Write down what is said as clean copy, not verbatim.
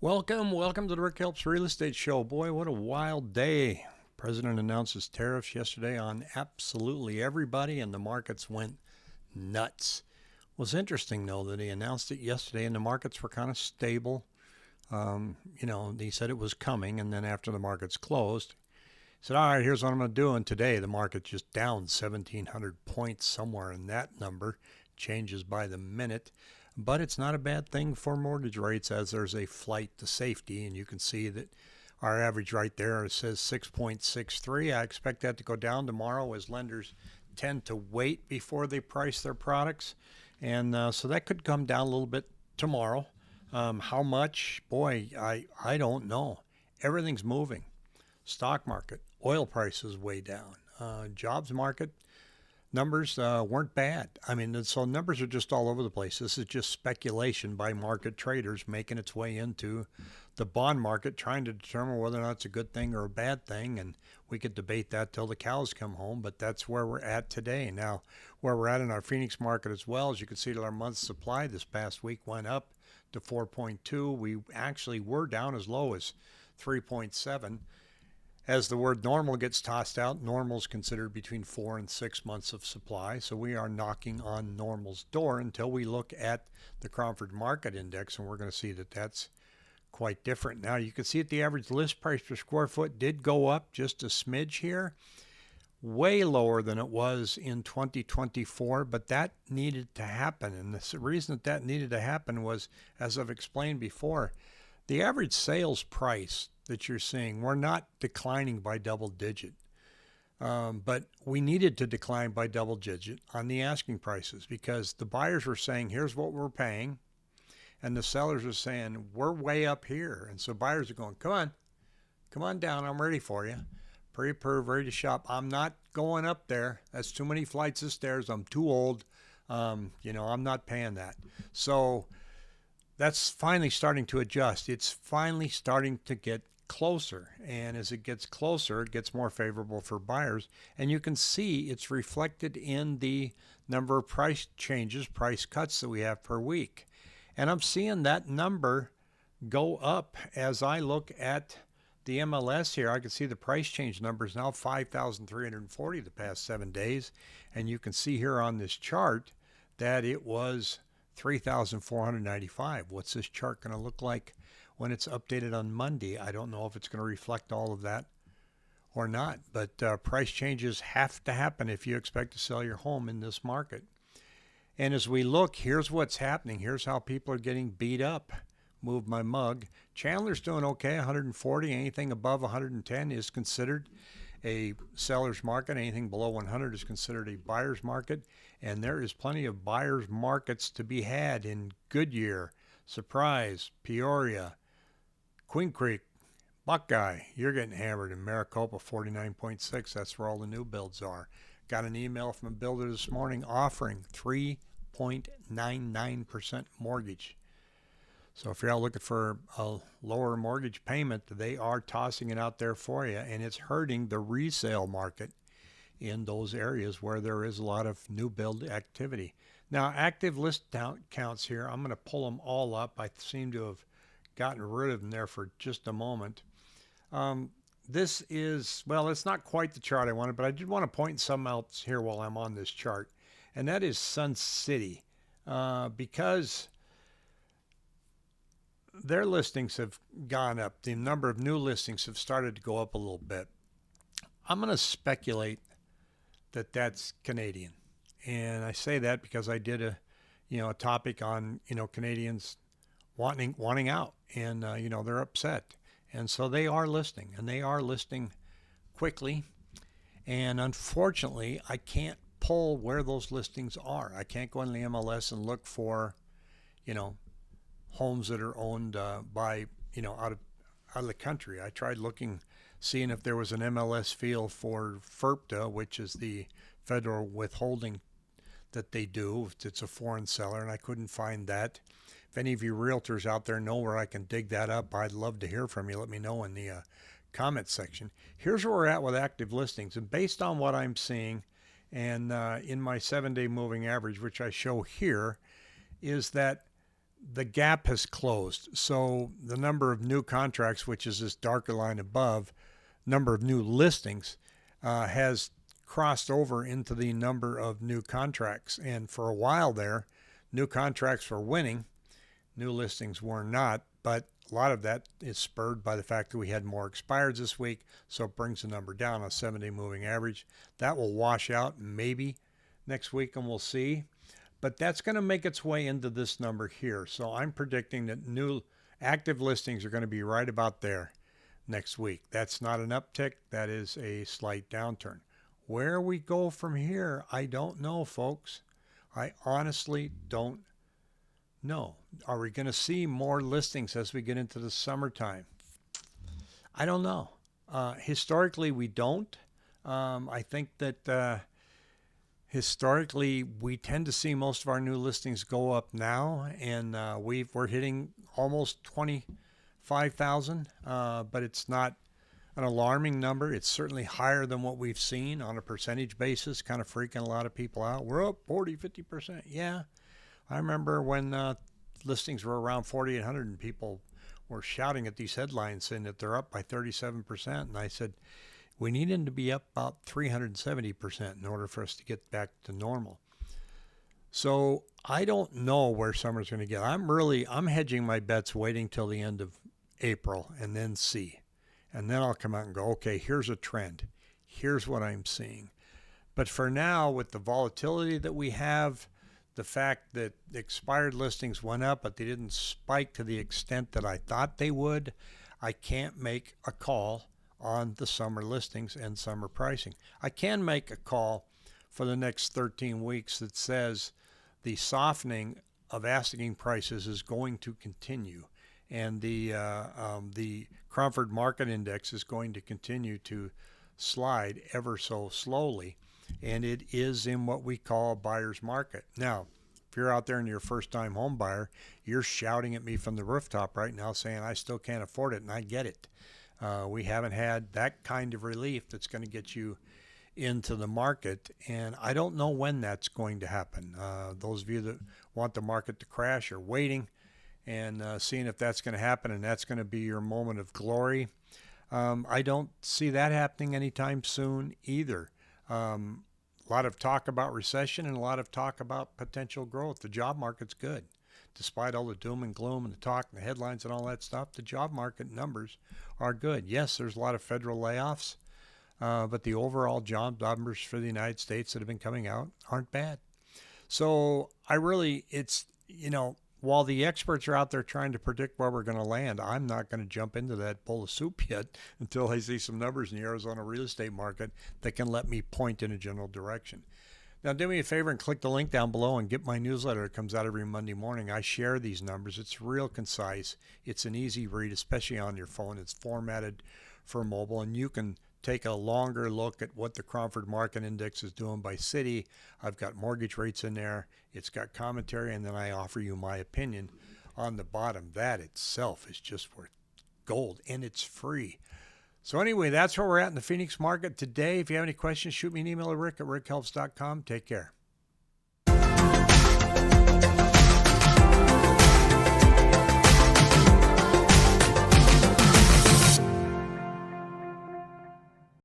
Welcome to the Rick Helps Real Estate Show. Boy, what a wild day. President announces tariffs yesterday on absolutely everybody, and the markets went nuts. It was interesting, though, that he announced it yesterday, and the markets were kind of stable. He said it was coming, and then after the markets closed, he said, all right, here's what I'm going to do. And today, the market just down 1,700 points, somewhere in that number. Changes by the minute. But it's not a bad thing for mortgage rates, as there's a flight to safety. And you can see that our average right there, it says 6.63. I expect that to go down tomorrow as lenders tend to wait before they price their products. And so that could come down a little bit tomorrow. How much? Boy, I don't know. Everything's moving. Stock market, oil prices way down. Jobs market, numbers weren't bad. I mean, so numbers are just all over the place. This is just speculation by market traders making its way into the bond market, trying to determine whether or not it's a good thing or a bad thing. And we could debate that till the cows come home, but that's where we're at today. Now, where we're at in our Phoenix market as well, as you can see that our month's supply this past week went up to 4.2. We actually were down as low as 3.7. As the word normal gets tossed out, normal is considered between 4 and 6 months of supply. So we are knocking on normal's door until we look at the Cromford Market Index, and we're going to see that that's quite different. Now, you can see that the average list price per square foot did go up just a smidge here, way lower than it was in 2024, but that needed to happen. And the reason that needed to happen was, as I've explained before, the average sales price that you're seeing, we're not declining by double digit. But we needed to decline by double digit on the asking prices because the buyers were saying, here's what we're paying. And the sellers are saying, we're way up here. And so buyers are going, come on down. I'm ready for you. Pre-approved, ready to shop. I'm not going up there. That's too many flights of stairs. I'm too old. I'm not paying that. So that's finally starting to adjust. It's finally starting to get closer, and as it gets closer, it gets more favorable for buyers, and you can see it's reflected in the number of price changes, price cuts that we have per week. And I'm seeing that number go up as I look at the MLS here. I can see the price change number is now 5,340 the past 7 days, and you can see here on this chart that it was 3,495. What's this chart going to look like when it's updated on Monday? I don't know if it's going to reflect all of that or not, but price changes have to happen if you expect to sell your home in this market. And as we look, here's what's happening. Here's how people are getting beat up. Move my mug. Chandler's doing okay, 140. Anything above 110 is considered a seller's market. Anything below 100 is considered a buyer's market. And there is plenty of buyer's markets to be had in Goodyear, Surprise, Peoria, Queen Creek, Buckeye. You're getting hammered in Maricopa, 49.6. That's where all the new builds are. Got an email from a builder this morning offering 3.99% mortgage. So if you're out looking for a lower mortgage payment, they are tossing it out there for you, and it's hurting the resale market in those areas where there is a lot of new build activity. Now, active list counts here, I'm going to pull them all up. I seem to have gotten rid of them there for just a moment. This is, well, it's not quite the chart I wanted, but I did want to point something else here while I'm on this chart, and that is Sun City, because their listings have gone up. The number of new listings have started to go up a little bit. I'm going to speculate that that's Canadian. And I say that because I did a topic on, Canadians wanting out, and, they're upset. And so they are listing, and they are listing quickly. And unfortunately, I can't pull where those listings are. I can't go in the MLS and look for, homes that are owned by, out of the country. I tried seeing if there was an MLS field for FERPTA, which is the federal withholding that they do if it's a foreign seller, and I couldn't find that. If any of you realtors out there know where I can dig that up, I'd love to hear from you. Let me know in the comment section. Here's where we're at with active listings, and based on what I'm seeing, and in my 7-day moving average, which I show here, is that the gap has closed. So the number of new contracts, which is this darker line above, number of new listings, has crossed over into the number of new contracts. And for a while there, new contracts were winning, new listings were not. But a lot of that is spurred by the fact that we had more expireds this week, so it brings the number down on a 7-day moving average. That will wash out maybe next week, and we'll see. But that's going to make its way into this number here. So I'm predicting that new active listings are going to be right about there next week. That's not an uptick. That is a slight downturn. Where we go from here, I don't know, folks. I honestly don't know. Are we going to see more listings as we get into the summertime? I don't know. Historically, we don't. I think that historically, we tend to see most of our new listings go up now, and we're hitting almost 25,000, but it's not an alarming number. It's certainly higher than what we've seen on a percentage basis, kind of freaking a lot of people out. We're up 40, 50%. Yeah, I remember when listings were around 4,800 and people were shouting at these headlines saying that they're up by 37%, and I said, we need them to be up about 370% in order for us to get back to normal. So I don't know where summer's going to get. I'm hedging my bets, waiting till the end of April and then see. And then I'll come out and go, okay, here's a trend. Here's what I'm seeing. But for now, with the volatility that we have, the fact that expired listings went up, but they didn't spike to the extent that I thought they would, I can't make a call on the summer listings and summer pricing. I can make a call for the next 13 weeks that says the softening of asking prices is going to continue, and the Cromford Market Index is going to continue to slide ever so slowly, and it is in what we call a buyer's market. Now, if you're out there and you're a first-time home buyer, you're shouting at me from the rooftop right now saying I still can't afford it, and I get it. We haven't had that kind of relief that's going to get you into the market, and I don't know when that's going to happen. Those of you that want the market to crash are waiting and seeing if that's going to happen, and that's going to be your moment of glory. I don't see that happening anytime soon either. A lot of talk about recession and a lot of talk about potential growth. The job market's good. Despite all the doom and gloom and the talk and the headlines and all that stuff, the job market numbers are good. Yes, there's a lot of federal layoffs, but the overall job numbers for the United States that have been coming out aren't bad. So while the experts are out there trying to predict where we're going to land, I'm not going to jump into that bowl of soup yet until I see some numbers in the Arizona real estate market that can let me point in a general direction. Now, do me a favor and click the link down below and get my newsletter. It comes out every Monday morning. I share these numbers. It's real concise. It's an easy read, especially on your phone. It's formatted for mobile, and you can take a longer look at what the Cromford Market Index is doing by city. I've got mortgage rates in there. It's got commentary, and then I offer you my opinion on the bottom. That itself is just worth gold, and it's free. So anyway, that's where we're at in the Phoenix market today. If you have any questions, shoot me an email at rick@rickhelps.com. Take care.